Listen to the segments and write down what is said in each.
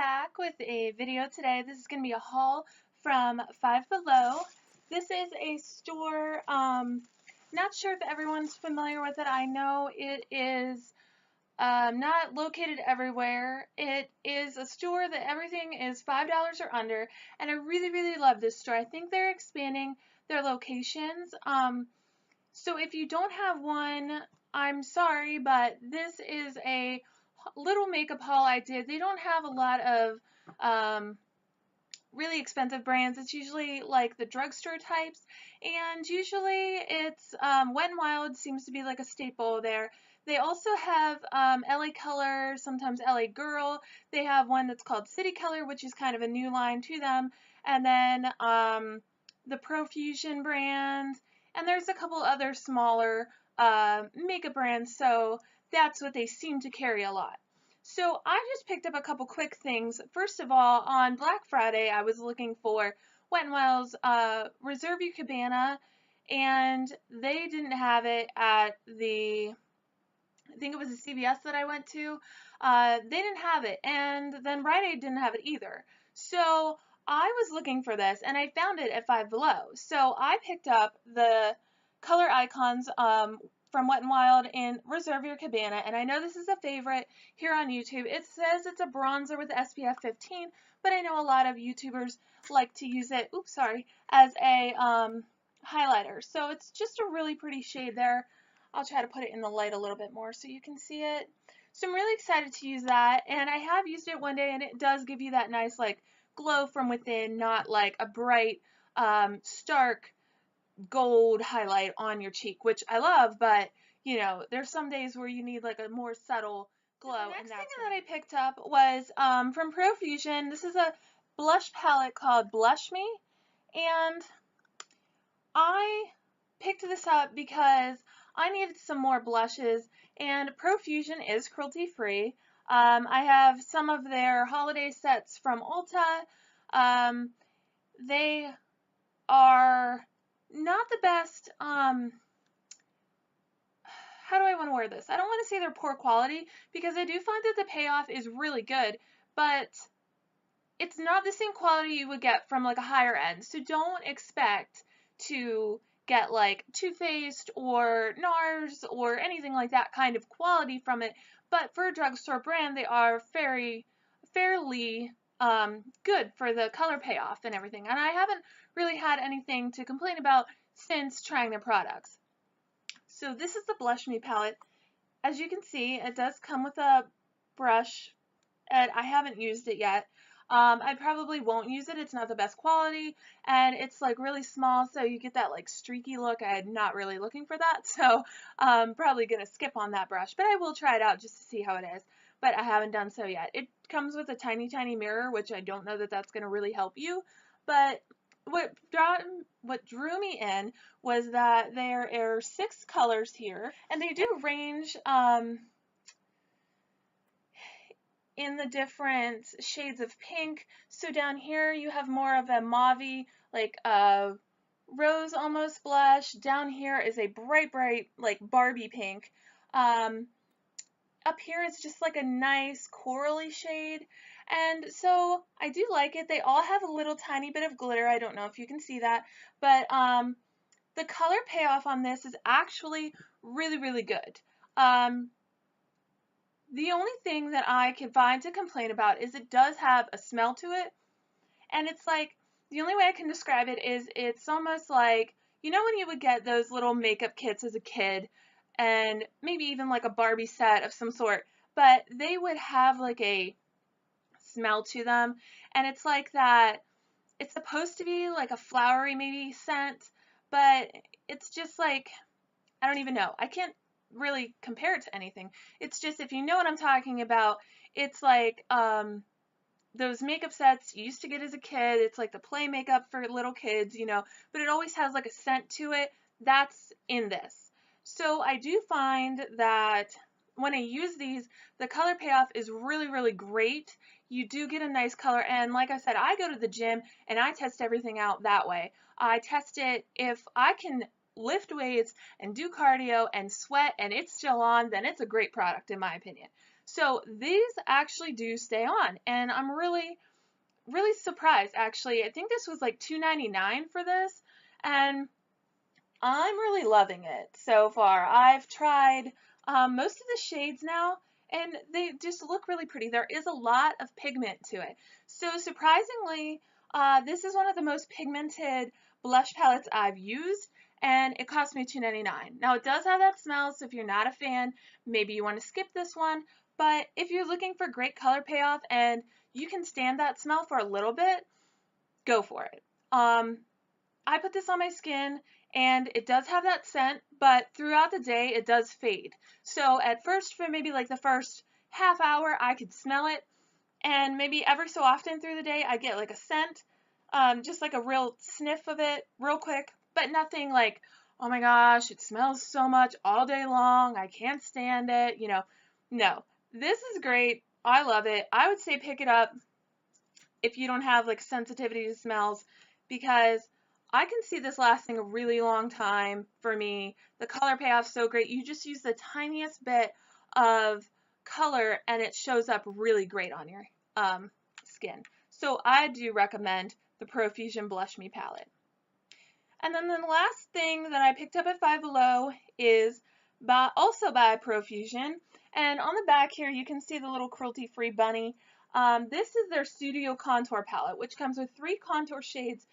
back with a video today. This is going to be a haul from Five Below. This is a store, not sure if everyone's familiar with it. I know it is not located everywhere. It is a store that everything is $5 or under, and I really love this store. I think they're expanding their locations. So if you don't have one, I'm sorry, but this is a little makeup haul I did. They don't have a lot of really expensive brands. It's usually like the drugstore types, and usually it's Wet n Wild seems to be like a staple there. They also have LA Color, sometimes LA Girl. They have one that's called City Color, which is kind of a new line to them, and then the Profusion brand, and there's a couple other smaller makeup brands, so that's what they seem to carry a lot. So I just picked up a couple quick things. First of all, on Black Friday, I was looking for Wet n Wild's Reserve Your Cabana, and they didn't have it at the, I think it was the CVS that I went to. They didn't have it, and then Rite Aid didn't have it either. So I was looking for this, and I found it at Five Below. So I picked up the color icons from Wet n Wild in Reserve Your Cabana, and I know this is a favorite here on YouTube. It says it's a bronzer with SPF 15, but I know a lot of YouTubers like to use it, as a highlighter. So it's just a really pretty shade there. I'll try to put it in the light a little bit more so you can see it. So I'm really excited to use that, and I have used it one day, and it does give you that nice like glow from within, not like a bright, stark gold highlight on your cheek, which I love, but you know, there's some days where you need like a more subtle glow. The next thing that I picked up was from Profusion. This is a blush palette called Blush Me, and I picked this up because I needed some more blushes, and Profusion is cruelty-free. I have some of their holiday sets from Ulta. They are not the best, how do I want to word this? I don't want to say they're poor quality, because I do find that the payoff is really good, but it's not the same quality you would get from like a higher end. So don't expect to get like Too Faced or NARS or anything like that kind of quality from it, but for a drugstore brand, they are fairly good for the color payoff and everything, and I haven't really had anything to complain about since trying their products. So this is the Blush Me palette. As you can see, it does come with a brush, and I haven't used it yet. I probably won't use it. It's not the best quality, and it's like really small, so you get that like streaky look. I'm not really looking for that, so I'm probably gonna skip on that brush, but I will try it out just to see how it is, but I haven't done so yet. It comes with a tiny mirror, which I don't know that that's gonna really help you, but what drew me in was that there are 6 colors here, and they do range in the different shades of pink. So down here you have more of a mauve-y, like rose almost blush. Down here is a bright like Barbie pink. Up here it's just like a nice corally shade, and so I do like it. They all have a little tiny bit of glitter. I don't know if you can see that, but the color payoff on this is actually really good. The only thing that I can find to complain about is it does have a smell to it, and it's like, the only way I can describe it is it's almost like, you know when you would get those little makeup kits as a kid, and maybe even like a Barbie set of some sort, but they would have like a smell to them, and it's like that, it's supposed to be like a flowery maybe scent, but it's just like, I don't even know. I can't really compare it to anything. It's just, if you know what I'm talking about, it's like those makeup sets you used to get as a kid. It's like the play makeup for little kids, you know, but it always has like a scent to it. That's in this. So I do find that when I use these, the color payoff is really great. You do get a nice color, and like I said, I go to the gym and I test everything out that way. I test it if I can lift weights and do cardio and sweat and it's still on, then it's a great product in my opinion. So these actually do stay on, and I'm really surprised actually. I think this was like $2.99 for this, and I'm really loving it so far. I've tried most of the shades now, and they just look really pretty. There is a lot of pigment to it. So surprisingly, this is one of the most pigmented blush palettes I've used, and it cost me $2.99. Now it does have that smell, so if you're not a fan, maybe you want to skip this one. But if you're looking for great color payoff and you can stand that smell for a little bit, go for it. I put this on my skin and it does have that scent, but throughout the day it does fade. So at first, for maybe like the first half hour, I could smell it, and maybe every so often through the day I get like a scent, just like a real sniff of it real quick, but nothing like, oh my gosh, it smells so much all day long, I can't stand it, you know. No, this is great. I love it. I would say pick it up if you don't have like sensitivity to smells, because I can see this lasting a really long time for me. The color payoff's so great. You just use the tiniest bit of color and it shows up really great on your skin. So I do recommend the Profusion Blush Me palette. And then the last thing that I picked up at Five Below is also by Profusion. And on the back here, you can see the little cruelty-free bunny. This is their Studio Contour Palette, which comes with 3 contour shades,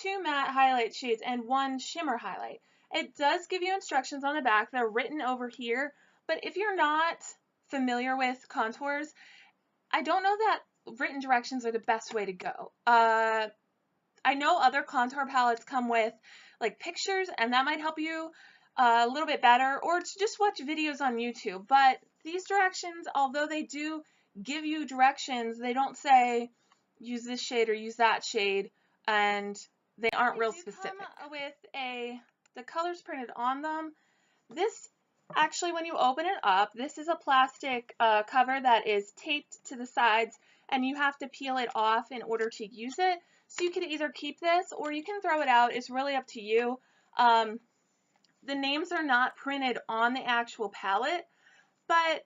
2 matte highlight shades, and 1 shimmer highlight. It does give you instructions on the back. They're written over here. But if you're not familiar with contours, I don't know that written directions are the best way to go. I know other contour palettes come with like pictures, and that might help you a little bit better, or to just watch videos on YouTube. But these directions, although they do give you directions, they don't say use this shade or use that shade, and they aren't real specific. Come with the colors printed on them. This actually, when you open it up, this is a plastic cover that is taped to the sides, and you have to peel it off in order to use it. So you can either keep this or you can throw it out. It's really up to you. The names are not printed on the actual palette, but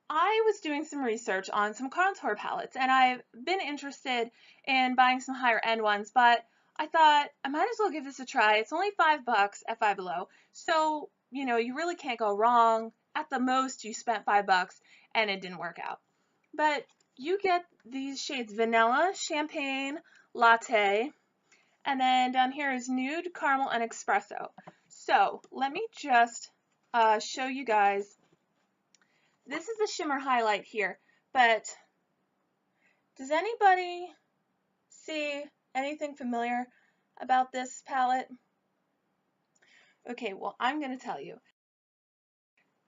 I was doing some research on some contour palettes, and I've been interested in buying some higher end ones, but I thought I might as well give this a try. It's only $5 at Five Below, so you know, you really can't go wrong. At the most, you spent $5 and it didn't work out. But you get these shades: Vanilla, Champagne, Latte, and then down here is Nude, Caramel, and Espresso. So let me just show you guys. This is the shimmer highlight here, but does anybody see anything familiar about this palette? Okay, well, I'm going to tell you.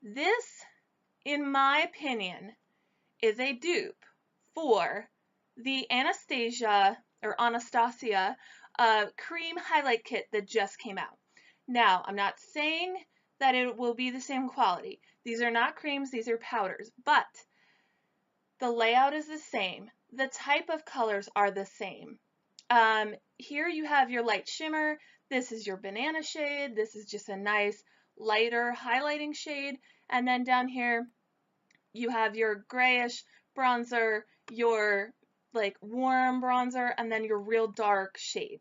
This, in my opinion, is a dupe for the Anastasia cream highlight kit that just came out. Now, I'm not saying that it will be the same quality. These are not creams, these are powders, but the layout is the same. The type of colors are the same. Here you have your light shimmer. This is your banana shade. This is just a nice lighter highlighting shade. And then down here you have your grayish bronzer, your like warm bronzer, and then your real dark shade.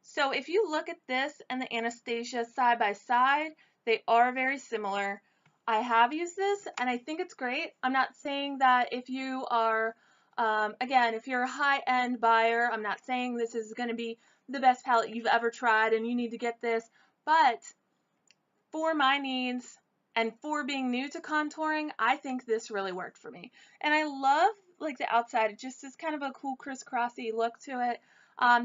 So if you look at this and the Anastasia side by side, they are very similar. I have used this and I think it's great. I'm not saying that if you are, again, if you're a high-end buyer, I'm not saying this is going to be the best palette you've ever tried and you need to get this, but for my needs and for being new to contouring, I think this really worked for me. And I love like the outside. It just is kind of a cool crisscrossy look to it.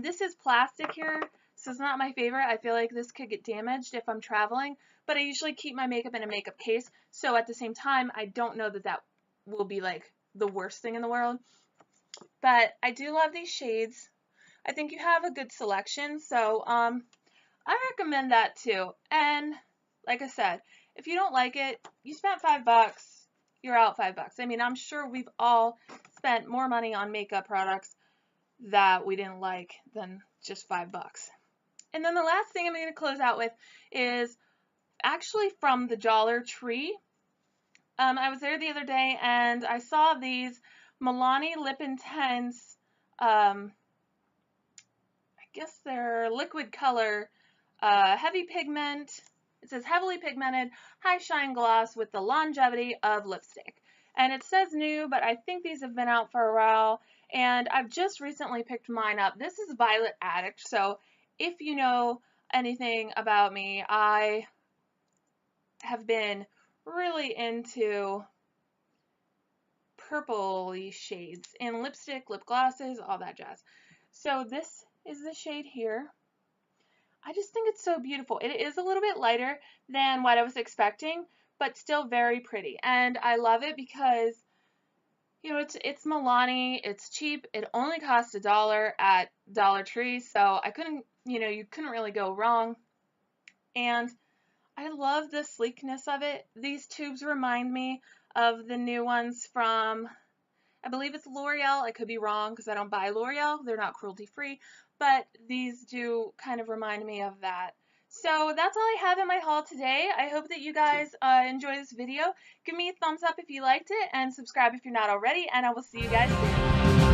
This is plastic here, so it's not my favorite. I feel like this could get damaged if I'm traveling, but I usually keep my makeup in a makeup case, so at the same time, I don't know that that will be like the worst thing in the world. But I do love these shades. I think you have a good selection, so I recommend that too. And like I said, if you don't like it, you spent $5, you're out $5. I mean, I'm sure we've all spent more money on makeup products that we didn't like than just $5. And then the last thing I'm going to close out with is actually from the Dollar Tree. I was there the other day and I saw these Milani Lip Intense, I guess they're liquid color, heavy pigment. It says heavily pigmented, high shine gloss with the longevity of lipstick. And it says new, but I think these have been out for a while. And I've just recently picked mine up. This is Violet Addict, so if you know anything about me, I have been really into purpley shades in lipstick, lip glosses, all that jazz. So this is the shade here. I just think it's so beautiful. It is a little bit lighter than what I was expecting, but still very pretty. And I love it because, you know, it's Milani, it's cheap. It only cost $1 at Dollar Tree, so I couldn't, you know, you couldn't really go wrong. And I love the sleekness of it. These tubes remind me of the new ones from, I believe it's L'Oreal. I could be wrong because I don't buy L'Oreal. They're not cruelty free, but these do kind of remind me of that. So that's all I have in my haul today. I hope that you guys enjoy this video. Give me a thumbs up if you liked it and subscribe if you're not already, and I will see you guys soon.